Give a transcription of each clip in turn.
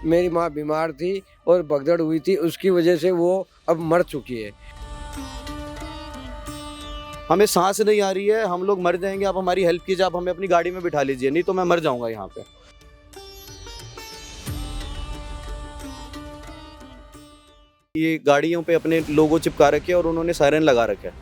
मेरी माँ बीमार थी और भगदड़ हुई थी, उसकी वजह से वो अब मर चुकी है। हमें सांस नहीं आ रही है, हम लोग मर जाएंगे, आप हमारी हेल्प कीजिए, आप हमें अपनी गाड़ी में बिठा लीजिए, नहीं तो मैं मर जाऊंगा यहाँ पे। ये गाड़ियों पे अपने लोगो चिपका रखे हैं और उन्होंने सायरन लगा रखे हैं।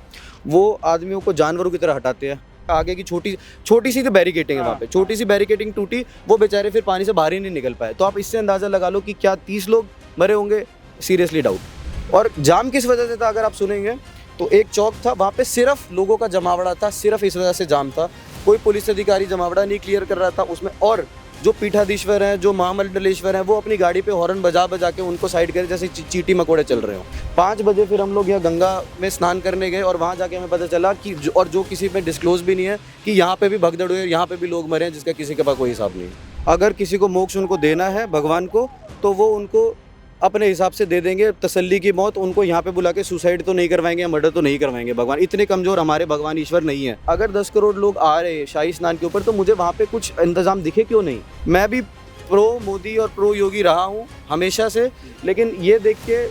वो आदमियों को जानवरों की तरह हटाते हैं। आगे की छोटी छोटी सी तो बैरिकेटिंग है वहाँ पे, छोटी सी बैरिकेटिंग टूटी, वो बेचारे फिर पानी से बाहर ही नहीं निकल पाए। तो आप इससे अंदाज़ा लगा लो कि क्या 30 लोग मरे होंगे, सीरियसली डाउट। और जाम किस वजह से था अगर आप सुनेंगे तो एक चौक था, वहाँ पे सिर्फ लोगों का जमावड़ा था, सिर्फ इस वजह से जाम था। कोई पुलिस अधिकारी जमावड़ा नहीं क्लियर कर रहा था उसमें। और जो पीठाधीश्वर हैं, जो महामंडलेश्वर हैं, वो अपनी गाड़ी पे हॉर्न बजा बजा के उनको साइड करे जैसे चींटी मकोड़े चल रहे हो। 5 बजे फिर हम लोग यहाँ गंगा में स्नान करने गए और वहाँ जाके हमें पता चला कि जो किसी पे डिस्क्लोज भी नहीं है कि यहाँ पे भी भगदड़ हुई है, यहाँ पे भी लोग मरे हैं जिसका किसी के पास कोई हिसाब नहीं है। अगर किसी को मोक्ष उनको देना है भगवान को, तो वो उनको अपने हिसाब से दे देंगे तसल्ली की मौत। उनको यहाँ पे बुला के सुसाइड तो नहीं करवाएंगे या मर्डर तो नहीं करवाएंगे। भगवान इतने कमज़ोर हमारे भगवान ईश्वर नहीं है। अगर 10 करोड़ लोग आ रहे हैं शाही स्नान के ऊपर, तो मुझे वहाँ पे कुछ इंतज़ाम दिखे क्यों नहीं। मैं भी प्रो मोदी और प्रो योगी रहा हूँ हमेशा से, लेकिन ये देख के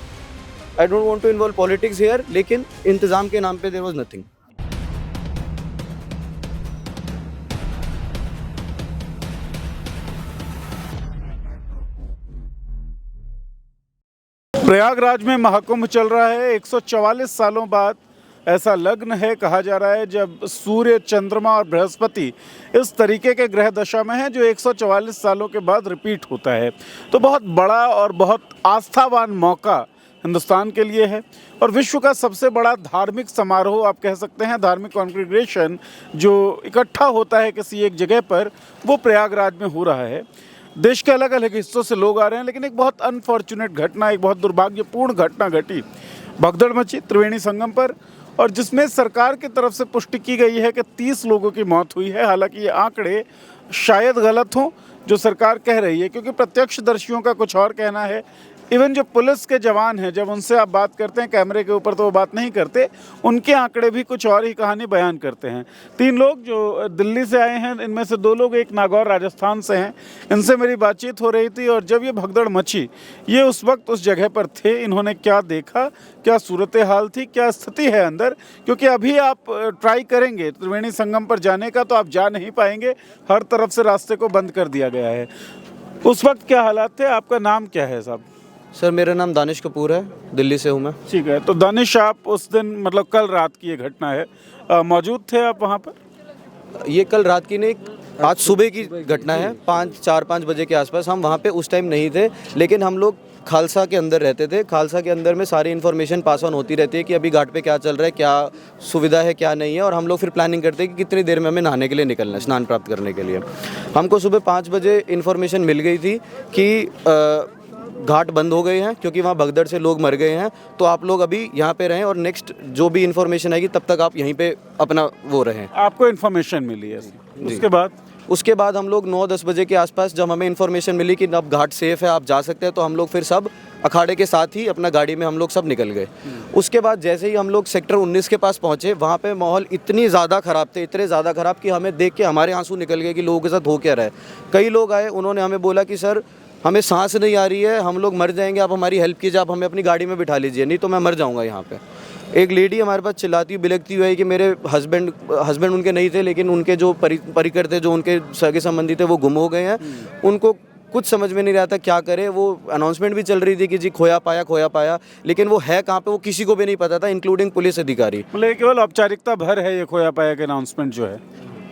I don't want to involve politics here, लेकिन इंतज़ाम के नाम पे देयर वाज नथिंग। प्रयागराज में महाकुंभ चल रहा है। 144 सालों बाद ऐसा लग्न है, कहा जा रहा है, जब सूर्य, चंद्रमा और बृहस्पति इस तरीके के ग्रह दशा में है जो 144 सालों के बाद रिपीट होता है। तो बहुत बड़ा और बहुत आस्थावान मौका हिंदुस्तान के लिए है और विश्व का सबसे बड़ा धार्मिक समारोह आप कह सकते हैं, धार्मिक कॉन्ग्रीगेशन जो इकट्ठा होता है किसी एक जगह पर, वो प्रयागराज में हो रहा है। देश के अलग अलग हिस्सों से लोग आ रहे हैं, लेकिन एक बहुत अनफॉर्चुनेट घटना, एक बहुत दुर्भाग्यपूर्ण घटना घटी, भगदड़ मची त्रिवेणी संगम पर, और जिसमें सरकार की तरफ से पुष्टि की गई है कि 30 लोगों की मौत हुई है। हालांकि ये आंकड़े शायद गलत हों जो सरकार कह रही है, क्योंकि प्रत्यक्षदर्शियों का कुछ और कहना है। इवन जो पुलिस के जवान हैं, जब उनसे आप बात करते हैं कैमरे के ऊपर तो वो बात नहीं करते, उनके आंकड़े भी कुछ और ही कहानी बयान करते हैं। 3 लोग जो दिल्ली से आए हैं, इनमें से 2 लोग एक नागौर राजस्थान से हैं। इनसे मेरी बातचीत हो रही थी और जब ये भगदड़ मची, ये उस वक्त उस जगह पर थे। इन्होंने क्या देखा, क्या सूरत हाल थी, क्या स्थिति है अंदर, क्योंकि अभी आप ट्राई करेंगे त्रिवेणी संगम पर जाने का तो आप जा नहीं पाएंगे, हर तरफ से रास्ते को बंद कर दिया गया है। उस वक्त क्या हालात थे? आपका नाम क्या है साहब? सर मेरा नाम दानिश कपूर है, दिल्ली से हूँ मैं। ठीक है, तो दानिश आप उस दिन, मतलब कल रात की ये घटना है, मौजूद थे आप वहाँ पर? ये कल रात की नहीं, आज सुबह की घटना है। 4-5 बजे के आसपास हम वहाँ पे उस टाइम नहीं थे, लेकिन हम लोग खालसा के अंदर रहते थे। खालसा के अंदर में सारी इन्फॉर्मेशन पास ऑन होती रहती है कि अभी घाट पे क्या चल रहा है, क्या सुविधा है, क्या नहीं है, और हम लोग फिर प्लानिंग करते हैं कि कितनी देर में हमें नहाने के लिए निकलना है, स्नान प्राप्त करने के लिए। हमको सुबह 5 बजे इन्फॉर्मेशन मिल गई थी कि घाट बंद हो गए हैं क्योंकि वहाँ भगदड़ से लोग मर गए हैं, तो आप लोग अभी यहाँ पे रहें और नेक्स्ट जो भी इन्फॉर्मेशन आएगी तब तक आप यहीं पे अपना वो रहें। आपको इन्फॉर्मेशन मिली है? उसके बाद हम लोग 9-10 बजे के आसपास जब हमें इन्फॉर्मेशन मिली कि अब घाट सेफ है, आप जा सकते हैं, तो हम लोग फिर सब अखाड़े के साथ ही अपना गाड़ी में हम लोग सब निकल गए। उसके बाद जैसे ही हम लोग सेक्टर 19 के पास पहुँचे, वहाँ पे माहौल इतने ज़्यादा ख़राब थे, इतने ज़्यादा ख़राब कि हमें देख के हमारे आंसू निकल गए कि लोगों के साथ हो क्या रहा है। कई लोग आए, उन्होंने हमें बोला कि सर हमें सांस नहीं आ रही है, हम लोग मर जाएंगे, आप हमारी हेल्प कीजिए, आप हमें अपनी गाड़ी में बिठा लीजिए, नहीं तो मैं मर जाऊंगा यहाँ पे। एक लेडी हमारे पास चिल्लाती बिलखती हुई है कि मेरे हस्बैंड उनके नहीं थे, लेकिन उनके जो परिकर थे, जो उनके सगे संबंधी थे, वो गुम हो गए हैं। उनको कुछ समझ में नहीं रहा था क्या करे। वो अनाउंसमेंट भी चल रही थी कि जी खोया पाया, लेकिन वो है कहाँ पे वो किसी को भी नहीं पता था, इंक्लूडिंग पुलिस अधिकारी। मतलब केवल औपचारिकता भर है ये खोया पाया के अनाउंसमेंट जो है?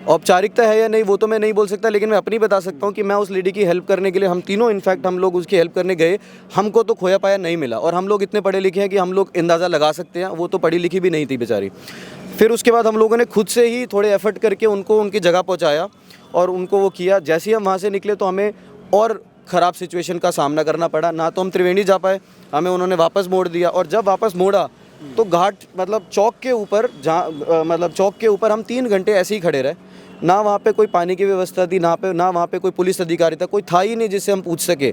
औपचारिकता है या नहीं वो तो मैं नहीं बोल सकता, लेकिन मैं अपनी बता सकता हूँ कि मैं उस लेडी की हेल्प करने के लिए, हम तीनों इनफैक्ट हम लोग उसकी हेल्प करने गए, हमको तो खोया पाया नहीं मिला। और हम लोग इतने पढ़े लिखे हैं कि हम लोग अंदाज़ा लगा सकते हैं, वो तो पढ़ी लिखी भी नहीं थी बेचारी। फिर उसके बाद हम लोगों ने खुद से ही थोड़े एफर्ट करके उनको उनकी जगह पहुँचाया और उनको वो किया। जैसे ही हम वहाँ से निकले तो हमें और ख़राब सिचुएशन का सामना करना पड़ा। ना तो हम त्रिवेणी जा पाए, हमें उन्होंने वापस मोड़ दिया, और जब वापस मोड़ा तो घाट मतलब चौक के ऊपर, जहाँ मतलब चौक के ऊपर हम 3 घंटे ऐसे ही खड़े रहे। ना वहाँ पे कोई पानी की व्यवस्था थी, ना वहाँ पे कोई पुलिस अधिकारी था, कोई था ही नहीं जिससे हम पूछ सके।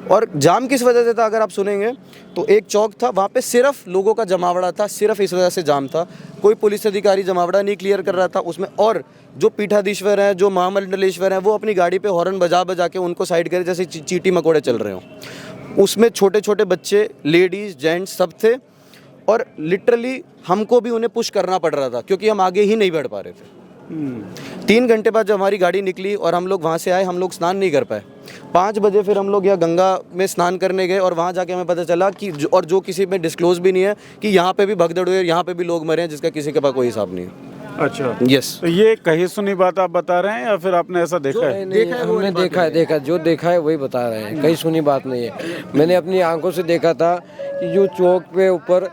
और जाम किस वजह से था अगर आप सुनेंगे तो एक चौक था, वहाँ पे सिर्फ लोगों का जमावड़ा था, सिर्फ इस वजह से जाम था। कोई पुलिस अधिकारी जमावड़ा नहीं क्लियर कर रहा था उसमें। और जो पीठाधीश्वर हैं, जो महामंडलेश्वर हैं, वो अपनी गाड़ी पे हॉर्न बजा बजा के उनको साइड करे जैसे चींटी मकोड़े चल रहे हों। उसमें छोटे छोटे बच्चे, लेडीज़, जेंट्स सब थे और लिटरली हमको भी उन्हें पुश करना पड़ रहा था क्योंकि हम आगे ही नहीं बढ़ पा रहे थे। 3 घंटे बाद जब हमारी गाड़ी निकली और हम लोग वहाँ से आए, हम लोग स्नान नहीं कर पाए। 5 बजे फिर हम लोग यहाँ गंगा में स्नान करने गए और वहाँ जाके हमें पता चला कि जो किसी में डिस्क्लोज भी नहीं है कि यहाँ पे भी भगदड़ हुई है, यहाँ पे भी लोग मरे हैं जिसका किसी के पास कोई हिसाब नहीं है। अच्छा, यस। तो ये कही सुनी बात आप बता रहे हैं या फिर आपने ऐसा देखा है? हमने देखा जो देखा है वही बता रहे हैं, कहीं सुनी बात नहीं है। मैंने अपनी आंखों से देखा था कि जो चौक पे ऊपर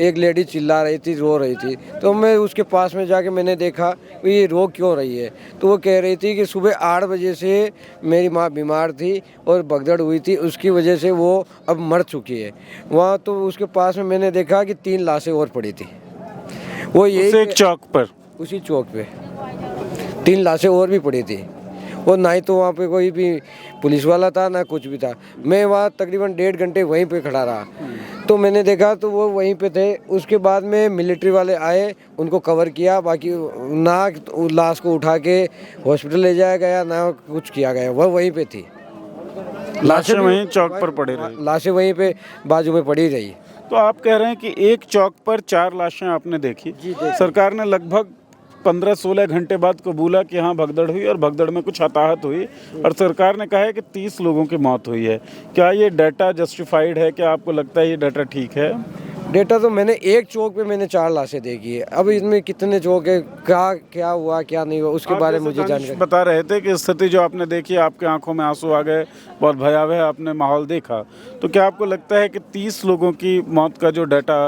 एक लेडी चिल्ला रही थी, रो रही थी, तो मैं उसके पास में जाके मैंने देखा कि ये रो क्यों रही है। तो वो कह रही थी कि सुबह 8 बजे से मेरी माँ बीमार थी और भगदड़ हुई थी, उसकी वजह से वो अब मर चुकी है। वहाँ तो उसके पास में मैंने देखा कि 3 लाशें और पड़ी थी। वो यही एक चौक पर, उसी चौक पे 3 लाशें और भी पड़ी थी। वो ना ही तो वहाँ पे कोई भी पुलिस वाला था ना कुछ भी था। मैं वहाँ तकरीबन 1.5 घंटे वहीं पे खड़ा रहा, तो मैंने देखा तो वो वहीं पे थे। उसके बाद में मिलिट्री वाले आए, उनको कवर किया, बाकी ना लाश को उठा के हॉस्पिटल ले जाया गया ना कुछ किया गया। वह वहीं पे थी, लाशें वहीं चौक पर पड़ी रही। लाशें वहीं पे बाजू में पड़ी रही। तो आप कह रहे हैं कि एक चौक पर 4 लाशें आपने देखी। सरकार ने लगभग 15-16 घंटे बाद कबूला कि हाँ भगदड़ हुई और भगदड़ में कुछ हताहत हुई, और सरकार ने कहा है कि 30 लोगों की मौत हुई है। क्या ये डाटा जस्टिफाइड है? क्या आपको लगता है ये डाटा ठीक है? डेटा तो मैंने एक चौक पे मैंने 4 लाशें देखी है। अब इसमें कितने चौक है, क्या हुआ क्या नहीं हुआ उसके बारे में मुझे जानकारी। बता रहे थे कि स्थिति जो आपने देखी, आपके आंखों में आंसू आ गए, बहुत भयावह आपने माहौल देखा। तो क्या आपको लगता है कि 30 लोगों की मौत का जो डाटा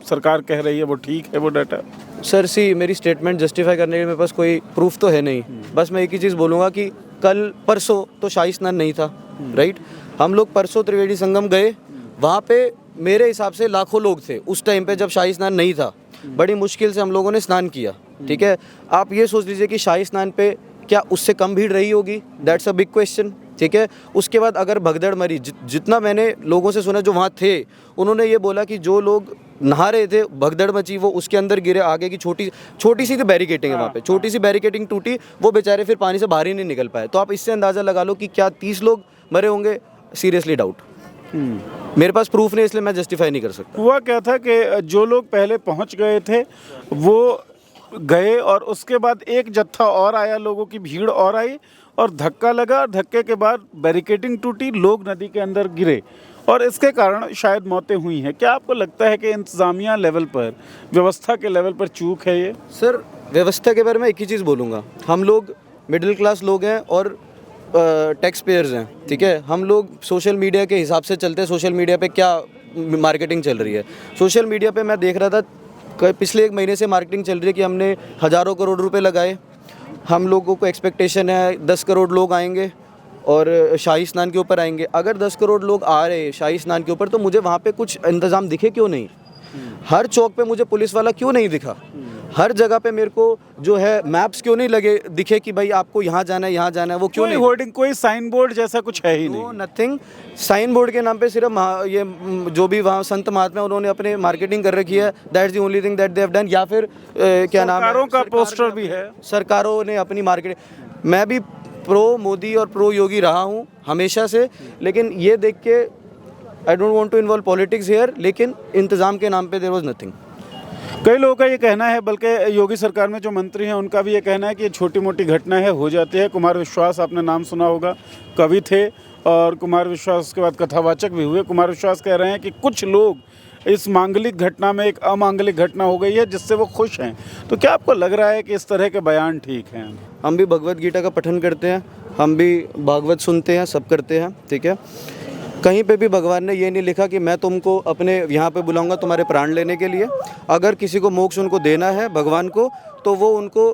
सरकार कह रही है वो ठीक है, वो डाटा? सर मेरी स्टेटमेंट जस्टिफाई करने के मेरे पास कोई प्रूफ तो है नहीं। बस मैं एक ही चीज़ बोलूँगा कि कल परसों तो शाही स्नान नहीं था, राइट। हम लोग परसों त्रिवेणी संगम गए, वहाँ पे मेरे हिसाब से लाखों लोग थे उस टाइम पे जब शाही स्नान नहीं था। बड़ी मुश्किल से हम लोगों ने स्नान किया, ठीक है। आप ये सोच लीजिए कि शाही स्नान पे क्या उससे कम भीड़ रही होगी? दैट्स अ बिग क्वेश्चन, ठीक है। उसके बाद अगर भगदड़ मरी, जितना मैंने लोगों से सुना जो वहाँ थे, उन्होंने ये बोला कि जो लोग नहा रहे थे, भगदड़ मची, वो उसके अंदर गिरे। आगे की छोटी सी तो बैरिकेटिंग है वहाँ पे, छोटी सी बैरिकेटिंग टूटी, वो बेचारे फिर पानी से बाहर ही नहीं निकल पाए। तो आप इससे अंदाज़ा लगा लो कि क्या 30 लोग मरे होंगे? Seriously doubt. मेरे पास प्रूफ नहीं, इसलिए मैं जस्टिफाई नहीं कर सकता। हुआ क्या था कि जो लोग पहले पहुंच गए थे वो गए और उसके बाद एक जत्था और आया, लोगों की भीड़ और आई और धक्का लगा। धक्के के बाद बैरिकेडिंग टूटी, लोग नदी के अंदर गिरे और इसके कारण शायद मौतें हुई हैं। क्या आपको लगता है कि इंतज़ामिया लेवल पर, व्यवस्था के लेवल पर चूक है ये? सर व्यवस्था के बारे में एक ही चीज़ बोलूँगा, हम लोग मिडिल क्लास लोग हैं और टैक्स पेयर्स हैं, ठीक है। हम लोग सोशल मीडिया के हिसाब से चलते हैं। सोशल मीडिया पे क्या मार्केटिंग चल रही है? सोशल मीडिया पे मैं देख रहा था पिछले 1 महीने से मार्केटिंग चल रही है कि हमने हज़ारों करोड़ रुपए लगाए, हम लोगों को एक्सपेक्टेशन है 10 करोड़ लोग आएंगे और शाही स्नान के ऊपर आएंगे। अगर 10 करोड़ लोग आ रहे हैं शाही स्नान के ऊपर, तो मुझे वहाँ पे कुछ इंतज़ाम दिखे क्यों नहीं? हर चौक पे मुझे पुलिस वाला क्यों नहीं दिखा? हर जगह पे मेरे को जो है मैप्स क्यों नहीं लगे दिखे कि भाई आपको यहाँ जाना है, यहाँ जाना है? वो क्यों कोई नहीं? होर्डिंग, कोई साइन बोर्ड जैसा कुछ है ही नहीं। नथिंग। साइन बोर्ड के नाम पे सिर्फ ये जो भी वहाँ संत महात्मा उन्होंने अपने मार्केटिंग कर रखी है, that's the only thing that they have done. या फिर क्या नाम है, सरकारों का पोस्टर भी है, सरकारों ने अपनी मार्केटिंग। मैं भी प्रो मोदी और प्रो योगी रहा हूँ हमेशा से, लेकिन ये देख के I don't want to involve politics here, लेकिन इंतज़ाम के नाम पे देयर वाज नथिंग। कई लोगों का ये कहना है, बल्कि योगी सरकार में जो मंत्री हैं उनका भी ये कहना है कि ये छोटी मोटी घटना है, हो जाती है। कुमार विश्वास आपने नाम सुना होगा, कवि थे और कुमार विश्वास के बाद कथावाचक भी हुए। कुमार विश्वास कह रहे हैं कि कुछ लोग इस मांगलिक घटना में एक अमांगलिक घटना हो गई है जिससे वो खुश हैं। तो क्या आपको लग रहा है कि इस तरह के बयान ठीक हैं? हम भी भगवत गीता का पठन करते हैं, हम भी भागवत सुनते हैं, सब करते हैं, ठीक है। कहीं पे भी भगवान ने ये नहीं लिखा कि मैं तुमको अपने यहाँ पे बुलाऊंगा तुम्हारे प्राण लेने के लिए। अगर किसी को मोक्ष उनको देना है भगवान को, तो वो उनको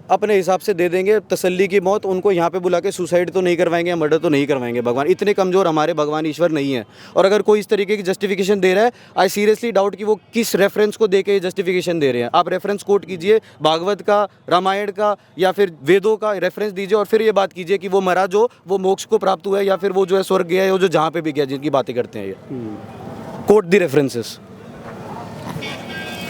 अपने हिसाब से दे देंगे तसल्ली की मौत, उनको यहाँ पे बुला के सुसाइड तो नहीं करवाएंगे, मर्डर तो नहीं करवाएंगे। भगवान इतने कमज़ोर हमारे भगवान ईश्वर नहीं है। और अगर कोई इस तरीके की जस्टिफिकेशन दे रहा है, आई सीरियसली डाउट कि वो किस रेफरेंस को दे के जस्टिफिकेशन दे रहे हैं। आप रेफरेंस कोट कीजिए, भागवत का, रामायण का या फिर वेदों का रेफरेंस दीजिए और फिर ये बात कीजिए कि वो मरा जो वो मोक्ष को प्राप्त हुआ है या फिर वो जो है स्वर्ग गया है, वो जो जहाँ पे भी गया, जिनकी बातें करते हैं ये। कोट दी रेफरेंसेस।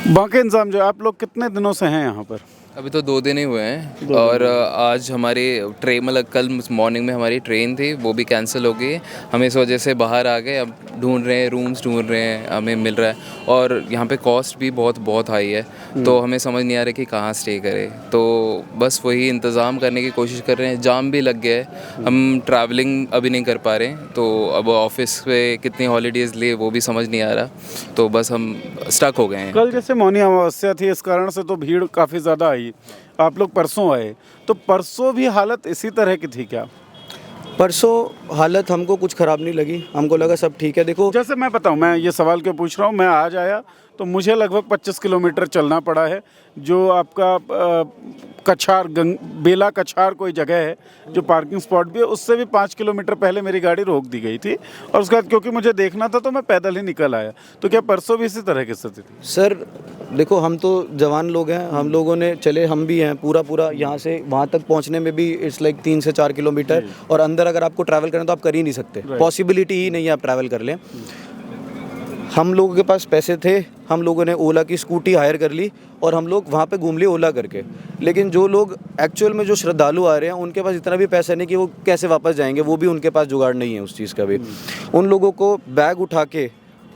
बाकी इंतजाम जो आप लोग कितने दिनों से हैं यहाँ पर? अभी तो 2 दिन ही हुए हैं और आज हमारी ट्रेन मतलब कल मॉर्निंग में हमारी ट्रेन थी वो भी कैंसिल हो गई। हम इस वजह से बाहर आ गए, अब ढूंढ रहे हैं, रूम्स ढूंढ रहे हैं, हमें मिल रहा है और यहाँ पे कॉस्ट भी बहुत हाई है, तो हमें समझ नहीं आ रहा कि कहाँ स्टे करें। तो बस वही इंतज़ाम करने की कोशिश कर रहे हैं। जाम भी लग गया है, हम ट्रैवलिंग अभी नहीं कर पा रहे हैं, तो अब ऑफिस पे कितनी हॉलीडेज़ लिए वो भी समझ नहीं आ रहा, तो बस हम स्टक हो गए हैं। कल जैसे मौनी अमावस्या थी, इस कारण से तो भीड़ काफ़ी ज़्यादा आई। आप लोग परसों आए, तो परसों भी हालत इसी तरह की थी क्या? परसों हालत हमको कुछ ख़राब नहीं लगी, हमको लगा सब ठीक है। देखो जैसे मैं बताऊं, मैं ये सवाल क्यों पूछ रहा हूं, मैं आज आया तो मुझे लगभग 25 किलोमीटर चलना पड़ा है। जो आपका कछार बेला कछार कोई जगह है जो पार्किंग स्पॉट भी है, उससे भी 5 किलोमीटर पहले मेरी गाड़ी रोक दी गई थी और उसके बाद क्योंकि मुझे देखना था तो मैं पैदल ही निकल आया। तो क्या परसों भी इसी तरह की स्थिति थी? सर देखो, हम तो जवान लोग हैं, हम लोगों ने चले, हम भी हैं पूरा यहाँ से वहाँ तक पहुँचने में भी इट्स लाइक 3 से 4 किलोमीटर, और अंदर अगर आपको ट्रैवल करना तो आप कर ही नहीं सकते, पॉसिबिलिटी ही नहीं है आप ट्रैवल कर लें। हम लोगों के पास पैसे थे, हम लोगों ने ओला की स्कूटी हायर कर ली और हम लोग वहाँ पे घूम लिए ओला करके। लेकिन जो लोग एक्चुअल में जो श्रद्धालु आ रहे हैं उनके पास इतना भी पैसा नहीं कि वो कैसे वापस जाएंगे, वो भी उनके पास जुगाड़ नहीं है उस चीज़ का भी। उन लोगों को बैग उठा के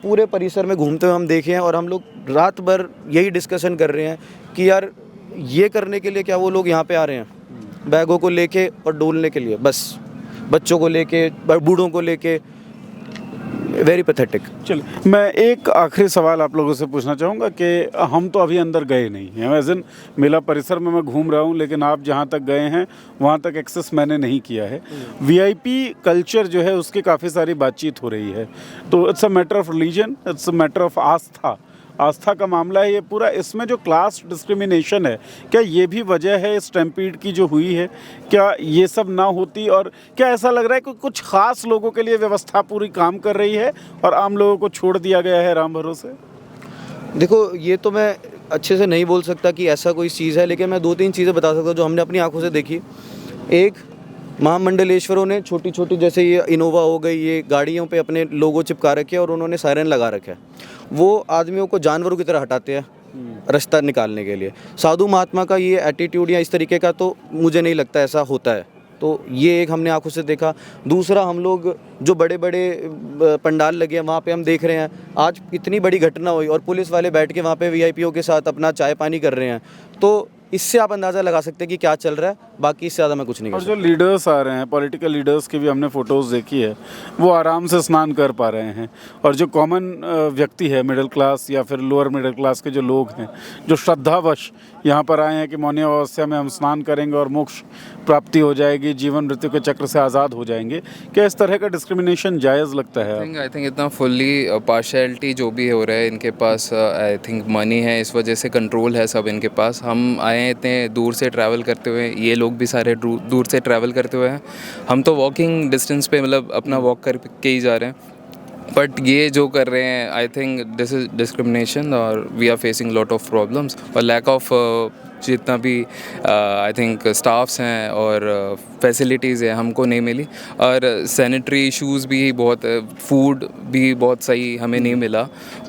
पूरे परिसर में घूमते हुए हम देखे हैं और हम लोग रात भर यही डिस्कशन कर रहे हैं कि यार ये करने के लिए क्या वो लोग यहाँ पे आ रहे हैं, बैगों को लेके और डोलने के लिए, बस बच्चों को लेके, बूढ़ों को लेके। Very pathetic. चलिए, मैं एक आखिरी सवाल आप लोगों से पूछना चाहूँगा कि हम तो अभी अंदर गए नहीं हैं, वैसे मेला परिसर में मैं घूम रहा हूँ, लेकिन आप जहाँ तक गए हैं वहाँ तक एक्सेस मैंने नहीं किया है। वीआईपी कल्चर जो है उसकी काफ़ी सारी बातचीत हो रही है, तो it's a matter of religion, it's a matter of आस्था का मामला है ये पूरा। इसमें जो क्लास डिस्क्रिमिनेशन है, क्या ये भी वजह है स्टैम्पीड की जो हुई है? क्या ये सब ना होती, और क्या ऐसा लग रहा है कि कुछ खास लोगों के लिए व्यवस्था पूरी काम कर रही है और आम लोगों को छोड़ दिया गया है राम भरोसे? देखो, ये तो मैं अच्छे से नहीं बोल सकता कि ऐसा कोई चीज़ है, लेकिन मैं 2-3 चीज़ें बता सकता हूँ जो हमने अपनी आंखों से देखी। एक, महामंडलेश्वरों ने छोटी छोटी, जैसे ये इनोवा हो गई, ये गाड़ियों पे अपने लोगो चिपका रखे हैं और उन्होंने सायरन लगा रखा है। वो आदमियों को जानवरों की तरह हटाते हैं रास्ता निकालने के लिए। साधु महात्मा का ये एटीट्यूड या इस तरीके का तो मुझे नहीं लगता ऐसा होता है, तो ये एक हमने आंखों से देखा। दूसरा, हम लोग जो बड़े बड़े पंडाल लगे हैं वहाँ पे हम देख रहे हैं, आज इतनी बड़ी घटना हुई और पुलिस वाले बैठ के वहाँ पे वीआईपीओ के साथ अपना चाय पानी कर रहे हैं, तो इससे आप अंदाज़ा लगा सकते हैं कि क्या चल रहा है। बाकी इससे ज़्यादा मैं कुछ नहीं कर सकता। और जो लीडर्स आ रहे हैं, पॉलिटिकल लीडर्स की भी हमने फ़ोटोज़ देखी है, वो आराम से स्नान कर पा रहे हैं, और जो कॉमन व्यक्ति है, मिडिल क्लास या फिर लोअर मिडिल क्लास के जो लोग हैं, जो श्रद्धावश यहाँ पर आए हैं कि मौनी अमावस्या में हम स्नान करेंगे और मोक्ष प्राप्ति हो जाएगी, जीवन मृत्यु के चक्र से आज़ाद हो जाएंगे, क्या इस तरह का डिस्क्रिमिनेशन जायज़ लगता है? आई थिंक इतना फुल्ली पार्शियलिटी जो भी हो रहा है इनके पास, आई थिंक मनी है, इस वजह से कंट्रोल है सब इनके पास। हम आए हैं इतने दूर से ट्रैवल करते हुए, ये लोग भी सारे दूर से ट्रैवल करते हुए हैं, हम तो वॉकिंग डिस्टेंस पे मतलब अपना वॉक करके ही जा रहे हैं। बट ये जो कर रहे हैं, I think this is discrimination और we are facing lot of problems और लैक ऑफ जितना भी आई थिंक स्टाफ्स हैं और फैसिलिटीज़ है हमको नहीं मिली, और सैनिटरी इश्यूज़ भी बहुत, फूड भी बहुत सही हमें नहीं मिला,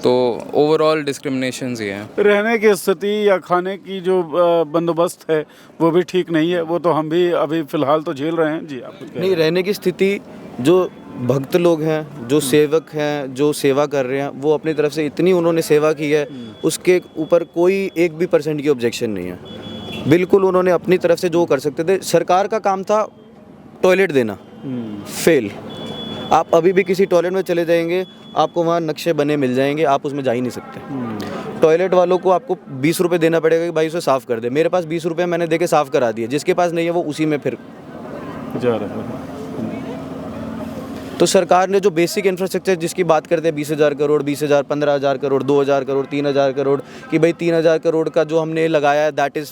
तो ओवरऑल डिस्क्रिमिनेशंस ही हैं। रहने की स्थिति या खाने की जो बंदोबस्त है वो भी ठीक नहीं है, वो तो हम भी अभी फ़िलहाल तो झेल रहे हैं। जी, आप कुछ कह रहे हैं? नहीं, रहने की स्थिति, जो भक्त लोग हैं, जो सेवक हैं, जो सेवा कर रहे हैं, वो अपनी तरफ से इतनी उन्होंने सेवा की है, उसके ऊपर कोई 1 भी % की ऑब्जेक्शन नहीं है। बिल्कुल उन्होंने अपनी तरफ से जो कर सकते थे। सरकार का काम था टॉयलेट देना, फेल। आप अभी भी किसी टॉयलेट में चले जाएंगे, आपको वहाँ नक्शे बने मिल जाएंगे, आप उसमें जा ही नहीं सकते। टॉयलेट वालों को आपको 20 रुपये देना पड़ेगा कि भाई उसे साफ़ कर दे। मेरे पास 20 रुपये मैंने दे के साफ़ करा दिए, जिसके पास नहीं है वो उसी में फिर जा रहा है। तो सरकार ने जो बेसिक इंफ्रास्ट्रक्चर जिसकी बात करते हैं 20,000 करोड़, 20,000, 15,000 करोड़, 2,000 करोड़, 3,000 करोड़, कि भाई 3,000 करोड़ का जो हमने लगाया है दैट इज़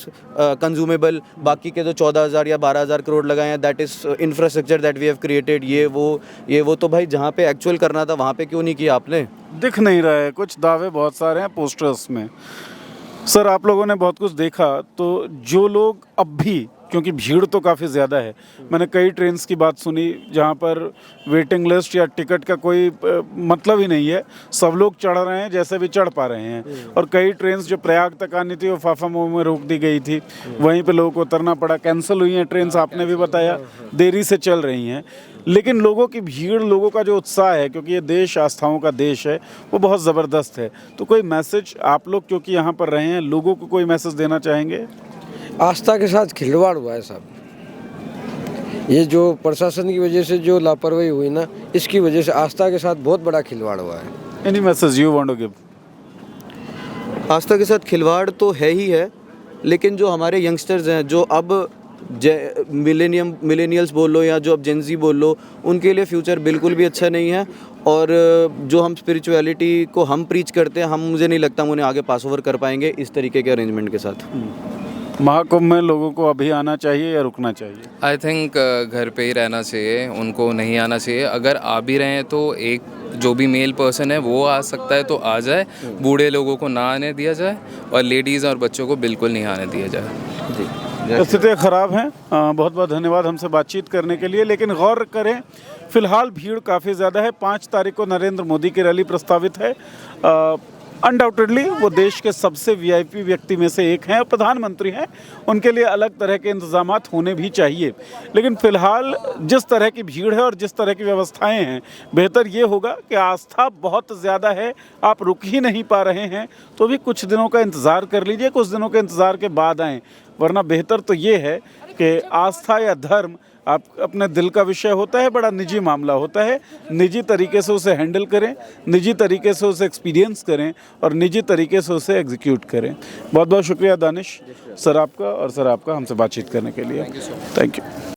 कंज्यूमेबल, बाकी के जो 14,000 या 12,000 करोड़ लगाए हैं that is infrastructure that we have created, ये वो तो भाई जहाँ पे एक्चुअल करना था वहाँ पे क्यों नहीं किया आपने? दिख नहीं रहा है, कुछ दावे बहुत सारे हैं पोस्टर्स में। सर आप लोगों ने बहुत कुछ देखा, तो जो लोग अब भी, क्योंकि भीड़ तो काफ़ी ज़्यादा है, मैंने कई ट्रेन्स की बात सुनी जहाँ पर वेटिंग लिस्ट या टिकट का कोई मतलब ही नहीं है, सब लोग चढ़ रहे हैं जैसे भी चढ़ पा रहे हैं। और कई ट्रेन्स जो प्रयाग तक आनी थी वो फाफामऊ में रोक दी गई थी, वहीं पे लोगों को उतरना पड़ा, कैंसिल हुई हैं ट्रेन्स, आपने भी बताया देरी से चल रही हैं। लेकिन लोगों की भीड़, लोगों का जो उत्साह है, क्योंकि ये देश आस्थाओं का देश है, वो बहुत ज़बरदस्त है। तो कोई मैसेज आप लोग क्योंकि यहाँ पर रहे हैं, लोगों को कोई मैसेज देना चाहेंगे? आस्था के साथ खिलवाड़ हुआ है साहब। ये जो प्रशासन की वजह से जो लापरवाही हुई ना, इसकी वजह से आस्था के साथ बहुत बड़ा खिलवाड़ हुआ है। Any message you want to give? आस्था के साथ खिलवाड़ तो है ही है, लेकिन जो हमारे यंगस्टर्स हैं, जो अब मिलेनियल्स बोल लो या जो अब जेनजी बोल लो, उनके लिए फ्यूचर बिल्कुल भी अच्छा नहीं है। और जो हम स्पिरिचुअलिटी को हम प्रीच करते हैं, मुझे नहीं लगता हम उन्हें आगे पास ओवर कर पाएंगे इस तरीके के अरेंजमेंट के साथ। महाकुंभ में लोगों को अभी आना चाहिए या रुकना चाहिए? आई थिंक घर पे ही रहना चाहिए, उनको नहीं आना चाहिए। अगर आ भी रहे हैं तो एक जो भी मेल पर्सन है वो आ सकता है तो आ जाए, बूढ़े लोगों को ना आने दिया जाए और लेडीज़ और बच्चों को बिल्कुल नहीं आने दिया जाए। जी, स्थितियाँ खराब हैं। बहुत बहुत धन्यवाद हमसे बातचीत करने के लिए। लेकिन गौर करें, फिलहाल भीड़ काफ़ी ज़्यादा है। 5 तारीख को नरेंद्र मोदी की रैली प्रस्तावित है। अनडाउटेडली वो देश के सबसे वीआईपी व्यक्ति में से एक हैं, प्रधानमंत्री हैं, उनके लिए अलग तरह के इंतजामात होने भी चाहिए। लेकिन फ़िलहाल जिस तरह की भीड़ है और जिस तरह की व्यवस्थाएं हैं, बेहतर ये होगा कि आस्था बहुत ज़्यादा है, आप रुक ही नहीं पा रहे हैं तो भी कुछ दिनों का इंतज़ार कर लीजिए, कुछ दिनों के इंतज़ार के बाद आएँ। वरना बेहतर तो ये है कि आस्था या धर्म आप अपने दिल का विषय होता है, बड़ा निजी मामला होता है, निजी तरीके से उसे हैंडल करें, निजी तरीके से उसे एक्सपीरियंस करें और निजी तरीके से उसे एग्जीक्यूट करें। बहुत बहुत शुक्रिया दानिश सर आपका, और सर आपका हमसे बातचीत करने के लिए। Thank you.